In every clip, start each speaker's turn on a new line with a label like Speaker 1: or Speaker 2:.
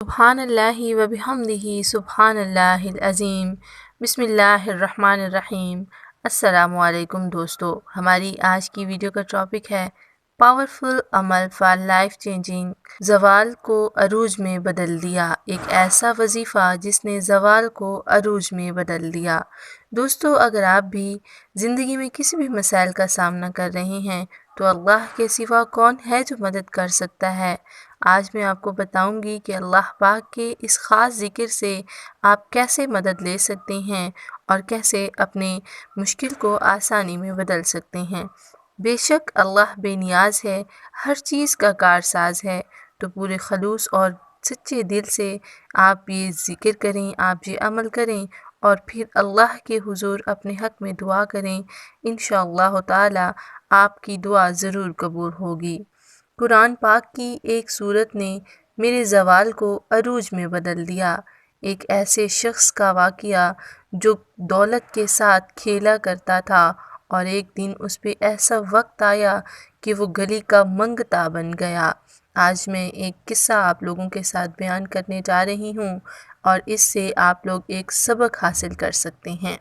Speaker 1: सुबहान अल्लाहि व बिहम्दिही सुबहान अल्लाहिल अज़ीम। बिस्मिल्लाहिर्रहमानिर्रहीम। अस्सलामु अलैकुम दोस्तों, हमारी आज की वीडियो का टॉपिक है पावरफुल अमल फॉर लाइफ चेंजिंग। ज़वाल को अरूज में बदल दिया, एक ऐसा वजीफ़ा जिसने ज़वाल को अरूज में बदल दिया। दोस्तों, अगर आप भी ज़िंदगी में किसी भी मसाइल का सामना कर रहे हैं तो अल्लाह के सिवा कौन है जो मदद कर सकता है। आज मैं आपको बताऊंगी कि अल्लाह पाक के इस ख़ास ज़िक्र से आप कैसे मदद ले सकते हैं और कैसे अपने मुश्किल को आसानी में बदल सकते हैं। बेशक अल्लाह बेनियाज है, हर चीज़ का कारसाज है। तो पूरे खलूस और सच्चे दिल से आप ये ज़िक्र करें, आप ये अमल करें और फिर अल्लाह के हुजूर अपने हक़ में दुआ करें। इंशाअल्लाह ताला आपकी दुआ ज़रूर कबूल होगी। कुरान पाक की एक सूरत ने मेरे ज़वाल को अरूज में बदल दिया। एक ऐसे शख्स का वाक़या जो दौलत के साथ खेला करता था और एक दिन उस पे ऐसा वक्त आया कि वो गली का मंगता बन गया। आज मैं एक किस्सा आप लोगों के साथ बयान करने जा रही हूँ और इससे आप लोग एक सबक हासिल कर सकते हैं।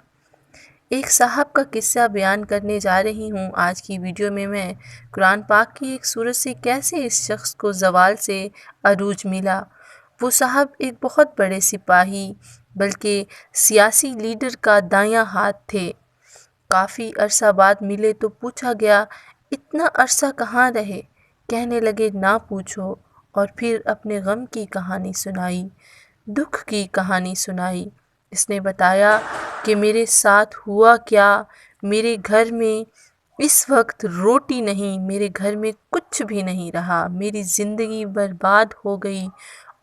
Speaker 1: एक साहब का किस्सा बयान करने जा रही हूँ आज की वीडियो में। मैं कुरान पाक की एक सूरत से कैसे इस शख्स को ज़वाल से अरूज मिला। वो साहब एक बहुत बड़े सिपाही बल्कि सियासी लीडर का दायां हाथ थे। काफ़ी अरसा बाद मिले तो पूछा गया, इतना अरसा कहाँ रहे? कहने लगे, ना पूछो। और फिर अपने गम की कहानी सुनाई, दुख की कहानी सुनाई। इसने बताया कि मेरे साथ हुआ क्या। मेरे घर में इस वक्त रोटी नहीं, मेरे घर में कुछ भी नहीं रहा। मेरी ज़िंदगी बर्बाद हो गई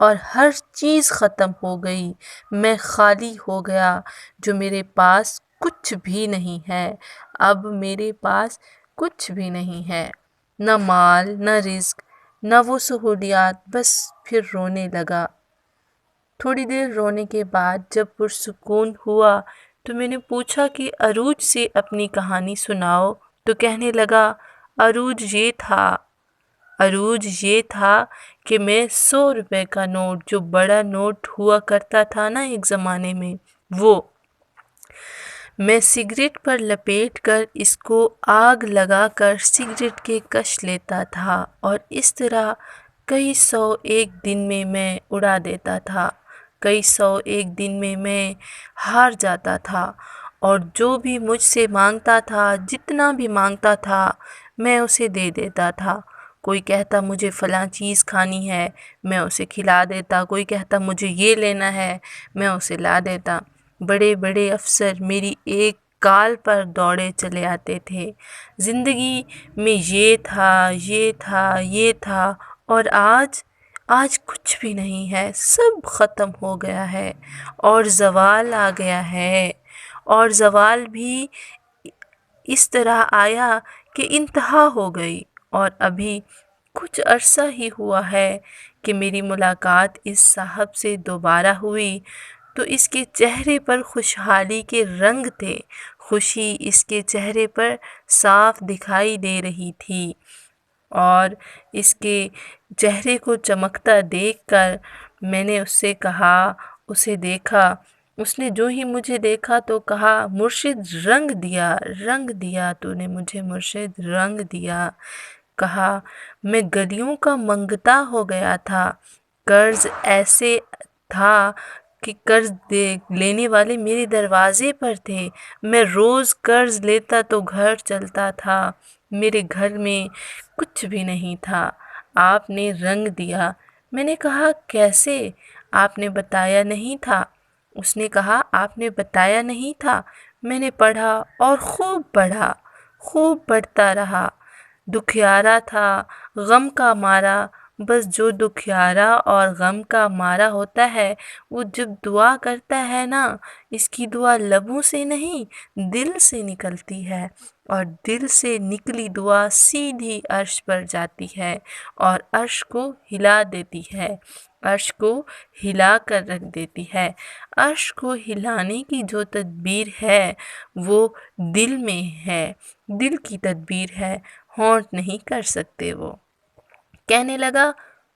Speaker 1: और हर चीज़ ख़त्म हो गई। मैं खाली हो गया, जो मेरे पास कुछ भी नहीं है। अब मेरे पास कुछ भी नहीं है, न माल, न रिज़्क, न वो सहूलियात। बस फिर रोने लगा। थोड़ी देर रोने के बाद जब पुरसुकून हुआ तो मैंने पूछा कि अरूज से अपनी कहानी सुनाओ। तो कहने लगा, अरूज ये था कि मैं 100 रुपए का नोट, जो बड़ा नोट हुआ करता था ना एक ज़माने में, वो मैं सिगरेट पर लपेट कर इसको आग लगाकर सिगरेट के कश लेता था और इस तरह कई सौ एक दिन में मैं उड़ा देता था। कई सौ एक दिन में मैं हार जाता था और जो भी मुझसे मांगता था, जितना भी मांगता था, मैं उसे दे देता था। कोई कहता मुझे फ़लाँ चीज़ खानी है, मैं उसे खिला देता। कोई कहता मुझे ये लेना है, मैं उसे ला देता। बड़े बड़े अफसर मेरी एक काल पर दौड़े चले आते थे। ज़िंदगी में ये था, ये था, ये था और आज कुछ भी नहीं है, सब ख़त्म हो गया है और ज़वाल आ गया है। और ज़वाल भी इस तरह आया कि इंतहा हो गई और अभी कुछ अरसा ही हुआ है कि मेरी मुलाकात इस साहब से दोबारा हुई। तो इसके चेहरे पर खुशहाली के रंग थे, खुशी इसके चेहरे पर साफ दिखाई दे रही थी और इसके चेहरे को चमकता देखकर मैंने उससे कहा, उसे देखा। उसने जो ही मुझे देखा तो कहा, मुर्शिद रंग दिया तूने मुझे, मुर्शिद रंग दिया। कहा, मैं गलियों का मंगता हो गया था। कर्ज ऐसे था कि कर्ज लेने वाले मेरे दरवाजे पर थे। मैं रोज़ कर्ज लेता तो घर चलता था। मेरे घर में कुछ भी नहीं था। आपने रंग दिया। मैंने कहा, कैसे? आपने बताया नहीं था। उसने कहा, आपने बताया नहीं था। मैंने पढ़ा और खूब पढ़ा, खूब पढ़ता रहा। दुखियारा था, गम का मारा। बस जो दुखियारा और गम का मारा होता है, वो जब दुआ करता है ना, इसकी दुआ लबों से नहीं, दिल से निकलती है और दिल से निकली दुआ सीधी अर्श पर जाती है और अर्श को हिला देती है, अर्श को हिला कर रख देती है। अर्श को हिलाने की जो तदबीर है वो दिल में है, दिल की तदबीर है, होंठ नहीं कर सकते वो। कहने लगा,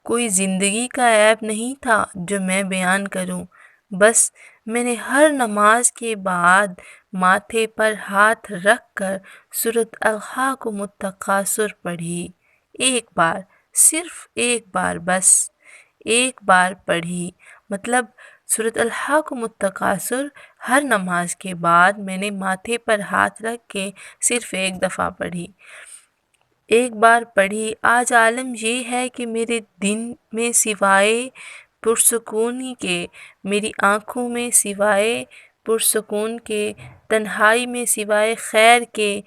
Speaker 1: کوئی زندگی کا عیب نہیں تھا جو میں بیان کروں، بس میں نے ہر نماز کے بعد ماتھے پر ہاتھ رکھ کر سورۃ الحاقم التکاثر پڑھی، ایک بار، صرف ایک بار، بس ایک بار پڑھی۔ مطلب سورۃ الحاقم التکاثر ہر نماز کے بعد میں نے ماتھے پر ہاتھ رکھ کے صرف ایک دفعہ پڑھی، ایک بار پڑھی۔ آج عالم یہ ہے کہ میرے دن میں سوائے پرسکونی کے، میری آنکھوں میں سوائے پرسکون کے، تنہائی میں سوائے خیر کے،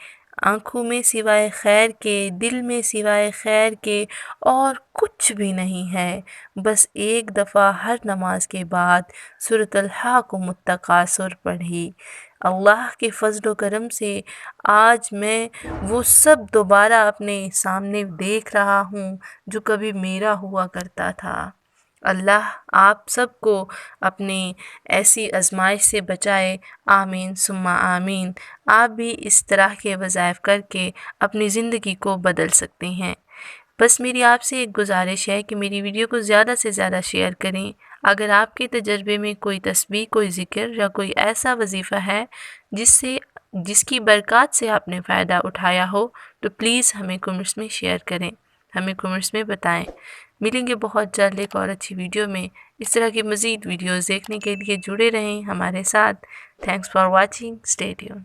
Speaker 1: آنکھوں میں سوائے خیر کے، دل میں سوائے خیر کے اور کچھ بھی نہیں ہے۔ بس ایک دفعہ ہر نماز کے بعد سورۃ الحاقم التکاثر پڑھی۔ اللہ کے فضل و کرم سے آج میں وہ سب دوبارہ اپنے سامنے دیکھ رہا ہوں جو کبھی میرا ہوا کرتا تھا۔ اللہ آپ سب کو اپنی ایسی آزمائش سے بچائے، آمین ثم آمین۔ آپ بھی اس طرح کے وظائف کر کے اپنی زندگی کو بدل سکتے ہیں۔ بس میری آپ سے ایک گزارش ہے کہ میری ویڈیو کو زیادہ سے زیادہ شیئر کریں۔ اگر آپ کے تجربے میں کوئی تسبیح، کوئی ذکر یا کوئی ایسا وظیفہ ہے جس کی برکات سے آپ نے فائدہ اٹھایا ہو تو پلیز ہمیں کمنٹس میں شیئر کریں، ہمیں کمنٹس میں بتائیں۔ ملیں گے بہت جلد ایک اور اچھی ویڈیو میں۔ اس طرح کی مزید ویڈیوز دیکھنے کے لیے جڑے رہیں ہمارے ساتھ۔ Thanks for watching, stay tune.